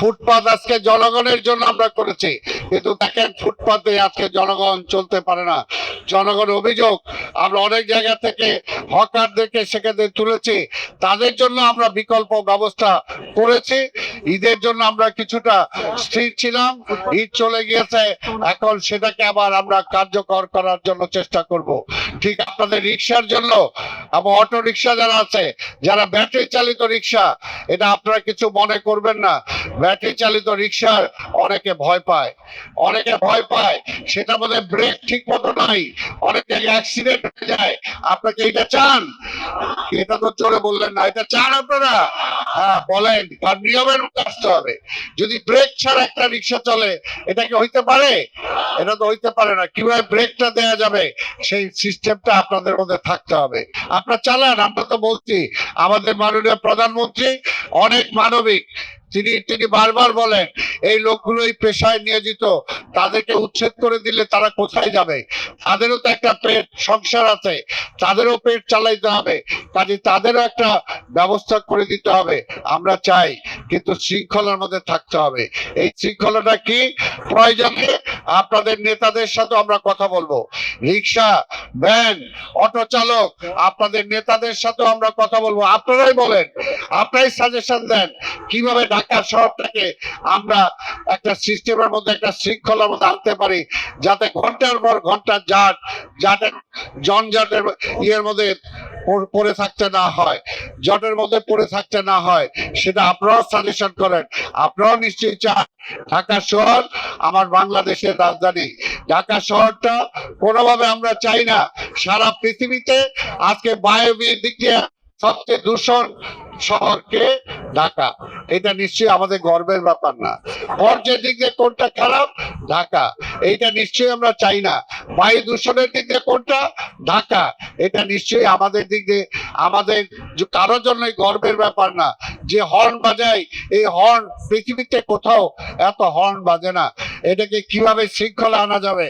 ফুটপাত আজকে জনগণের জন্য আমরা করেছি, কিন্তু দেখেন ফুটপাতে আজকে জনগণ চলতে পারে না। জনগণ অভিযোগ, আমরা অনেক জায়গা থেকে হকারদেরকে সেখানে তুলেছি, তাদের জন্য আমরা বিকল্প ব্যবস্থা করেছি। ঈদের জন্য আমরা কিছুটা স্থির ছিলাম, ঈদ চলে গিয়েছে, এখন সেটাকে আবার আমরা কার্যকর করার জন্য চেষ্টা করব। ঠিক আপনাদের রিক্সার জন্য এবং অটো রিক্সা যারা আছে, যারা ব্যাটারি চালিত রিক্সা, এটা আপনারা কিছু মনে করবেন না। ব্যাটারি চালিত রিক্সার অনেকে ভয় পায়, অনেকে ভয় পায়, সেটা মধ্যে ব্রেক ঠিক মতো নাই, অনেকে অ্যাক্সিডেন্ট হয়ে যায়। আপনাকে এটা চান? এটা তো জোরে বললেন না, এটা চান আপনারা? হ্যাঁ বলেন, তার নিয়মের মধ্যে আসতে হবে। যদি ব্রেক ছাড়া একটা রিক্সা চলে, এটা কি হইতে পারে? এটা তো হইতে পারে না। কিভাবে ব্রেকটা দেয়া যাবে সেই সিস্টেমটা আপনাদের মধ্যে থাকতে হবে। আপনারা চালান, আমরা তো বলছি। আমাদের মাননীয় প্রধানমন্ত্রী অনেক মানবিক, তিনি বারবার বলেন এই লোকগুলো এই পেশায় নিয়োজিত, তাদেরকে উচ্ছেদ করে দিলে তারা কোথায় যাবে? তাদেরও তো একটা পেট সংসার আছে, তাদেরও পেট চালাইতে হবে, কাজে তাদেরও একটা ব্যবস্থা করে দিতে হবে। আমরা চাই, কিন্তু শৃঙ্খলার মধ্যে থাকতে হবে। এই শৃঙ্খলাটা কি? প্রয়োজনে আপনাদের নেতাদের সাথে আমরা কথা বলবো। রিক্সা, ভ্যান, অটো চালক, আপনাদের নেতাদের সাথে আমরা কথা বলবো। আপনারাই বলেন, আপনারাই সাজেশন দেন কিভাবে ঢাকা শহরটাকে আমরা একটা সিস্টেমের মধ্যে, একটা শৃঙ্খলার মধ্যে আনতে পারি, যাতে ঘন্টার পর ঘন্টা যাটের জনজটের ইয়ের মধ্যে পড়ে থাকতে না হয়, জটের মধ্যে পড়ে থাকতে না হয়। সেটা আপনারাও সাজেশন করেন। আপনারাও নিশ্চয়ই চান ঢাকা শহর আমার বাংলাদেশের রাজধানী। ঢাকা শহরটা কোনোভাবে আমরা চাই না সারা পৃথিবীতে আজকে বায়ুর দিক দিয়ে সবচেয়ে দূষণ শহরকে ঢাকা। এটা নিশ্চয়ই আমাদের গর্বের ব্যাপার না। বর্জ্যের দিক দিয়ে কোনটা খারাপ? ঢাকা। এইটা নিশ্চয়ই আমরা চাই না। বায়ু দূষণের দিক দিয়ে কোনটা? ঢাকা। এটা নিশ্চয়ই আমাদের দিক দিয়ে, আমাদের কারোর জন্যই গর্বের ব্যাপার না। যে হর্ন বাজায়, এই হর্ন পৃথিবীতে কোথাও এত হর্ন বাজে না। এটাকে কিভাবে শৃঙ্খলা আনা যাবে